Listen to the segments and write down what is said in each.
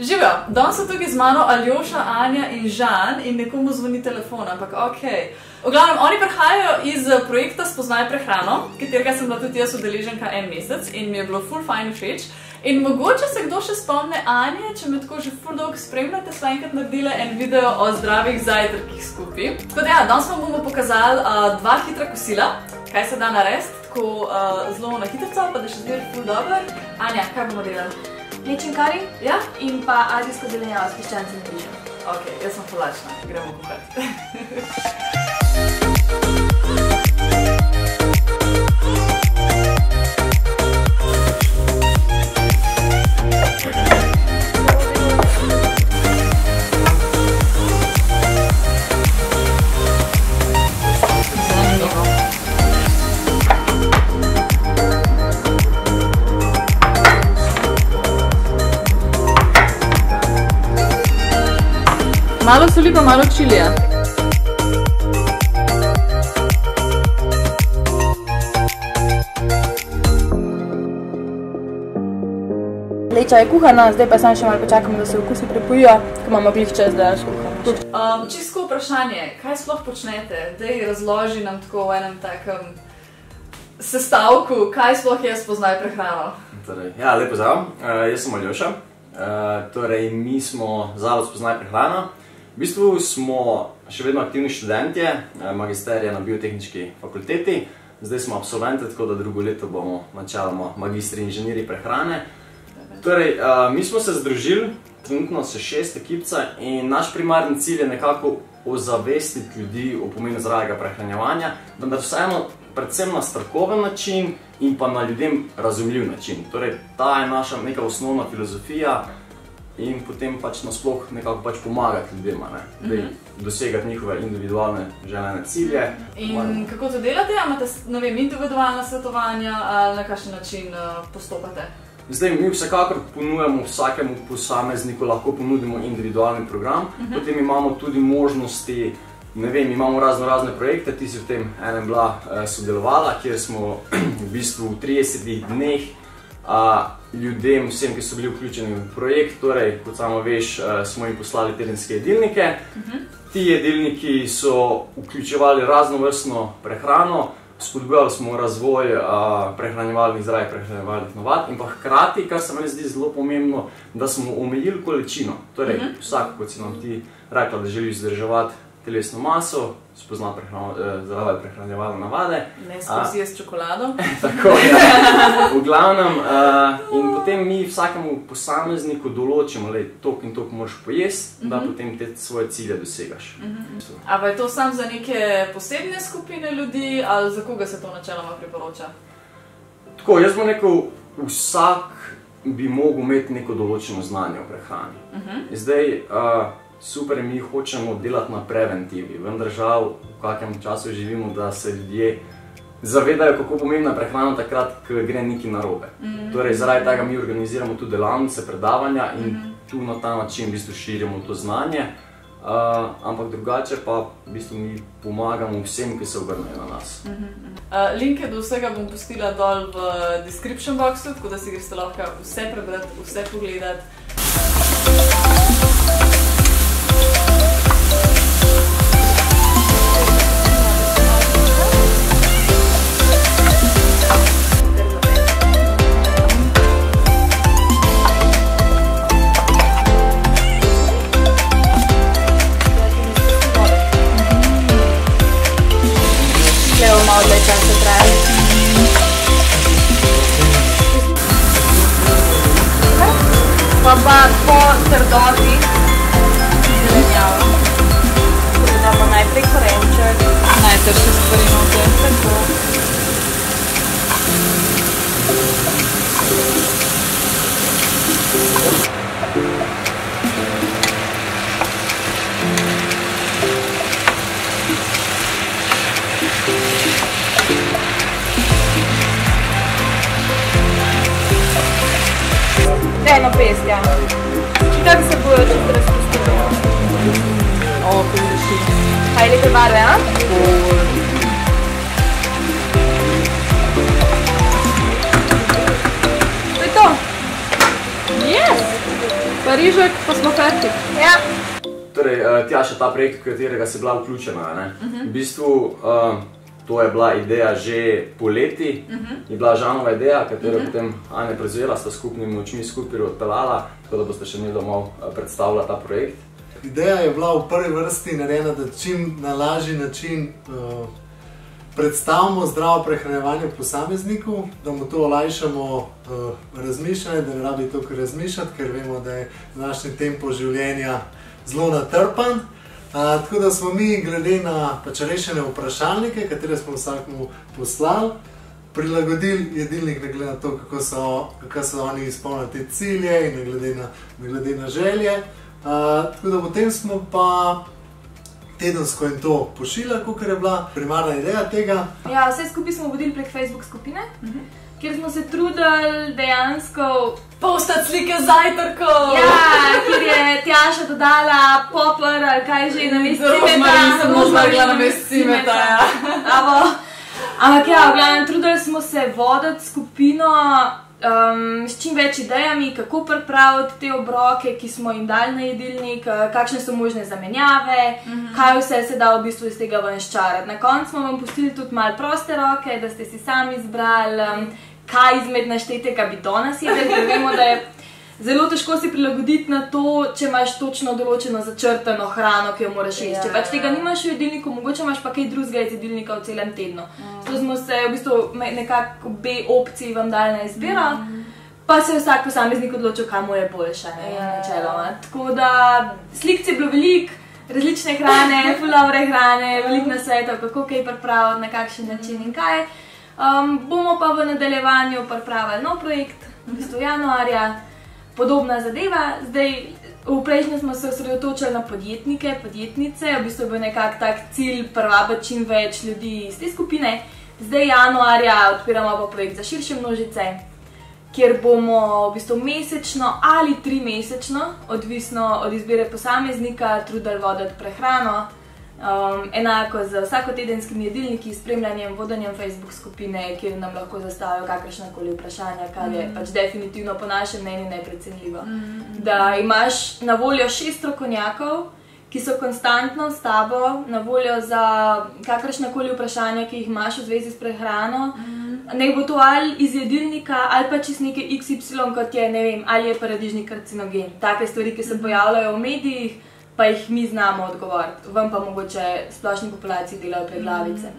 Živijo, danes so tukaj z mano Aljoša, Anja in Žan in nekomu zvoni telefon, ampak okej. V glavnem, oni prihajajo iz projekta Spoznaj prehrano, katerega sem bila tudi jaz udeleženka en mesec in mi je bilo ful fajn všeč. In mogoče se kdo še spomne Anje, če me tako že ful dolgo spremljate, sva enkrat naredila en video o zdravih zajtrkih skupaj. Tako da ja, danes vam bomo pokazali dva hitra kosila, kaj se da narediti, tako zelo na hitrco, pa da še zgleda ful dobro. Anja, kaj bomo delali? Mlečen kari in pa azijsko zelenjavo s piščancem in rižem. Ok, jaz sem fulačna, gremo kuhati. Malo soli pa malo čilija. Leča je kuhana, zdaj pa samo še malo počakamo, da se okusi prepojijo, ko imamo glih čas, da skuhamo. Čisto vprašanje, kaj sploh počnete? Daj razloži nam tako v enem takem sestavku, kaj sploh je Spoznaj prehrano. Ja, lepo zdrav, jaz sem Aljoša. Torej, mi smo Zavod Spoznaj prehrano. V bistvu smo še vedno aktivni študentje, magisterija na biotehnički fakulteti. Zdaj smo absolventi, tako da drugo leto bomo načeloma magistri inženirji prehrane. Torej, mi smo se združili, trenutno se 6 ekipca in naš primarni cilj je nekako ozavestiti ljudi o pomenu zdravega prehranjevanja, vendar vseeno predvsem na strokoven način in pa na ljudem razumljiv način. Torej, ta je naša neka osnovna filozofija in potem pač nasploh nekako pač pomagati ljudem, dosegati njihove individualne želene cilje. In kako to delate? Imate, ne vem, individualna svetovanja ali na kakšen način postopate? Zdaj, mi vsekakor ponujamo vsakemu posamezniku, lahko ponudimo individualni program, potem imamo tudi možnosti, ne vem, imamo razne projekte, ti si v tem enem bila sodelovala, kjer smo v bistvu v 30 dneh ljudem, vsem, ki so bili vključeni v projekt, torej, kot samo veš, smo jim poslali tedenske jedilnike. Ti jedilniki so vključevali raznovrstno prehrano, spodbujali smo razvoj zdravih prehranjevalnih navad in pa hkrati, kar se meni zdi zelo pomembno, da smo omejili količino. Torej, vsak, kot si nam ti rekla, da želi vzdrževati telesno maso, spozna zdrave prehranjevalne navade. Ne skozi jaz čokolado. Tako je. V glavnem, in potem mi vsakemu posamezniku določimo, toliko in toliko moraš pojesti, da potem te svoje cilje dosegaš. A pa je to samo za neke posebne skupine ljudi, ali za koga se to načeloma priporoča? Tako, jaz bom rekel, vsak bi mogel imeti neko določeno znanje o prehrani. Zdaj, super, mi hočemo delati na preventivi, vendar žal v kakem času živimo, da se ljudje zavedajo, kako pomembna je prehrana takrat, ko gre nekaj narobe. Torej, zaradi tega mi organiziramo tudi delavnice, predavanja in tu na ta način v bistvu širimo to znanje, ampak drugače pa v bistvu mi pomagamo vsem, ki se obrnejo na nas. Linke do vsega bom pustila dol v description boxu, tako da si greste lahko vse prebrati, vse pogledati. Malo dlje časa traja. Pa po trdoti zelenjavo. Dodamo najprej korenček. Najtrše stvari noter. Tako. Eno pest, ja. In kako se bojo čisto razpustili? O, površi. Kaj lepe barve, a? To je to. Yes! rižek, pa smo fertik. Ja. Torej, Tjaša, ta projekt, v katerega si bila vključena, ne? V bistvu, to je bila ideja že poleti, je bila Žanova ideja, katero potem Anja prevzela, sta skupnimi močmi skupaj odpeljala, tako da boste še mi domov predstavila ta projekt. Ideja je bila v prvi vrsti narejena, da čim na lažji način predstavimo zdravo prehranjevanje posamezniku, da mu to olajšamo razmišljanje, da ne rabi toliko razmišljati, ker vemo, da je današnji tempo življenja zelo natrpan. Tako da smo mi glede na rešene vprašalnike, katere smo vsakmu poslali, prilagodili jedilnik ne glede na to, kako so oni izpolnili te cilje in ne glede na želje. Tako da potem smo pa tedensko in to pošiljali, kakor je bila primarna ideja tega. Ja, vse skupaj smo vodili prek Facebook skupine, kjer smo se trudili dejansko postati slike zajtrkov. Ja, kjer je Tjaša dodala popr ali kaj že na mesto cimeta. Rozmarin sem odvrgla na mesto cimeta, ja. Ampak ja, v glavnem, trudili smo se voditi skupino s čim več idejami, kako pripraviti te obroke, ki smo jim dali na jedilnik, kakšne so možne zamenjave, kaj vse se da v bistvu iz tega ven ščarati. Na koncu smo vam pustili tudi malo proste roke, da ste si sami izbrali, kaj izmed naštetega bi danes jedli, ker vemo, da je zelo težko si prilagoditi na to, če imaš točno določeno začrtano hrano, ki jo moraš jesti. Če pač tega nimaš v jedilniku, mogoče imaš pa kaj drugega iz jedilnika v celem tednu. Zato smo se v bistvu nekako obe opciji vam dali na izbiro, pa se je vsak posameznik odločil, kaj mu je boljše, načeloma. Tako da slikc je bilo veliko, različne hrane, ful dobre hrane, veliko nasvetov, kako kaj pripraviti, na kakšen način in kaj. Bomo pa v nadaljevanju pripravili nov projekt, v bistvu januarja. Podobna zadeva, zdaj v prejšnjem smo se osredotočili na podjetnike, podjetnice, v bistvu je bil nekak tak cilj privabiti čim več ljudi iz te skupine. Zdaj januarja odpiramo pa projekt za širše množice, kjer bomo v bistvu mesečno ali 3-mesečno, odvisno od izbire posameznika, trudili voditi prehrano. Enako z vsakotedenskimi jedilniki, spremljanjem, vodenjem Facebook skupine, kjer nam lahko zastavijo kakršnakoli vprašanja, kar je pač definitivno po našem mnenju neprecenljivo. Da imaš na voljo 6 strokovnjakov, ki so konstantno s tabo na voljo za kakršnakoli vprašanja, ki jih imaš v zvezi s prehrano. Naj bo to ali iz jedilnika, ali pa čist neke XY, kot je, ne vem, ali je paradižnik karcinogen. Take stvari, ki se pojavljajo v medijih, pa jih mi znamo odgovoriti. Vam pa mogoče splošni populaciji delajo preglavice.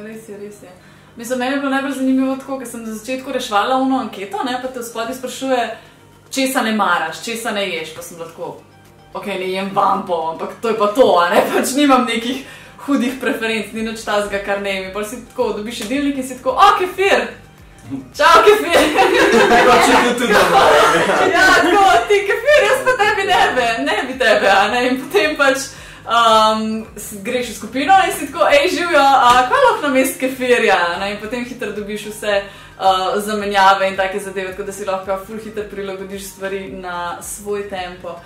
Res je, res je. Mislim, meni je bilo najbolj zanimivo tako, ker sem na začetku rešvala ono anketo, pa te v spodaj sprašuje, česa ne maraš, česa ne ješ, pa sem bila tako, ok, ne jem vampo, ampak to je pa to, pač nimam nekih hudih preferenc, ni nič tazga, kar ne jem. Pa si tako, dobiš jedilnik in si tako, kefir! Čau, kefir! Tako očitno tudi dobro. Ja, tako, ti kefir, jaz pa tebi ne bi tebe, in potem pač greš v skupino in si tako, živjo, kaj lahko namesto kefirja, in potem hitro dobiš vse zamenjave in take zadeve, tako da si lahko ful hitro prilagodiš stvari na svoj tempo.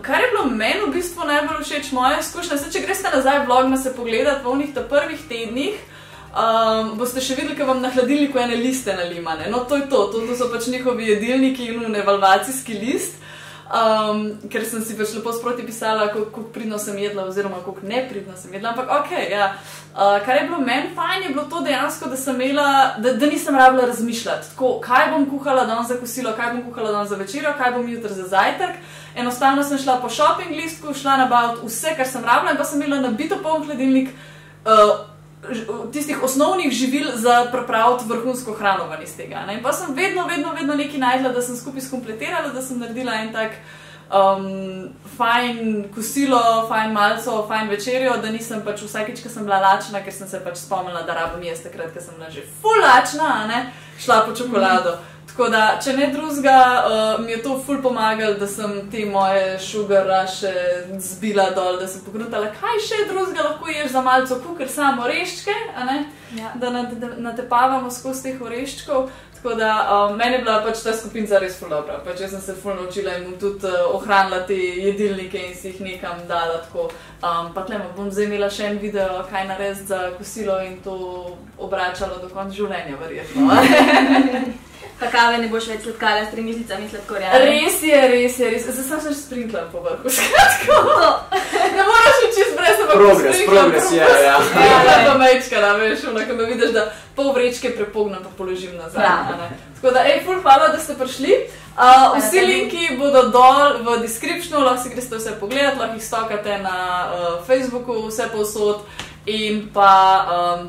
Kar je bilo meni v bistvu najbolj všeč moja izkušnja, če greste nazaj vlogma se pogledati v onih prvih tednih, boste še videli, ker vam na hladilniku ene liste nalimane. No, to je to so pač njihovi jedilniki in evalvacijski list, ker sem si pač lepo sproti pisala, koliko pridno sem jedla oziroma koliko nepridno sem jedla, ampak okej, ja. Kar je bilo meni fajn, je bilo to dejansko, da sem imela, da nisem rabila razmišljati, tako, kaj bom kuhala danes za kosilo, kaj bom kuhala danes za večerjo, kaj bom jutri za zajtrk. Enostavno sem šla po shopping listku, šla nabaviti vse, kar sem rabila, in pa sem imela nabito poln hladilnik tistih osnovnih živil za pripraviti vrhunsko hrano ven iz tega. In pa sem vedno nekaj najdla, da sem skupaj skompletirala, da sem naredila en tak fajn kosilo, fajn malco, fajn večerjo, da nisem pač vsakič, ko sem bila lačna, ker sem se pač spomnila, da rabim jesti takrat, ker sem bila že ful lačna, šla po čokolado. Tako da, če ne drugega, mi je to ful pomagalo, da sem te moje sugar rushe zbila dol, da sem pogruntala, kaj še drugega lahko ješ za malco kukar, samo oreščke, da natepavamo skozi teh oreščkov. Tako da, meni je bila pač ta skupinca res ful dobra. Pač jaz sem se ful naučila in bom tudi ohranila te jedilnike in si jih nekam dala tako. Pa tle bom zdaj imela še en video, kaj narediti za kosilo in to obračalo do konca življenja, verjetno. kakave ne boš več sladkala s tremižnicami sladkorja. Res je. Zdaj sem še sprinkler po vrhu. Skratko. Ne moraš še čist brez, ampak Progres je, ja. Ja, pa mečkana, veš, onako da vidiš, da pol vrečke prepognem pa položim nazaj. Tako da, ful hvala, da ste prišli. Vsi linki bodo dol v descriptionu, lahko si greste vse pogledati, lahko jih stokate na Facebooku, vse povsod in pa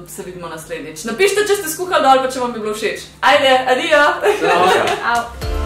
se vidimo naslednjič. Napišite, če ste skuhali dol, pa če vam bi bilo všeč. Ajde, adijo! Au.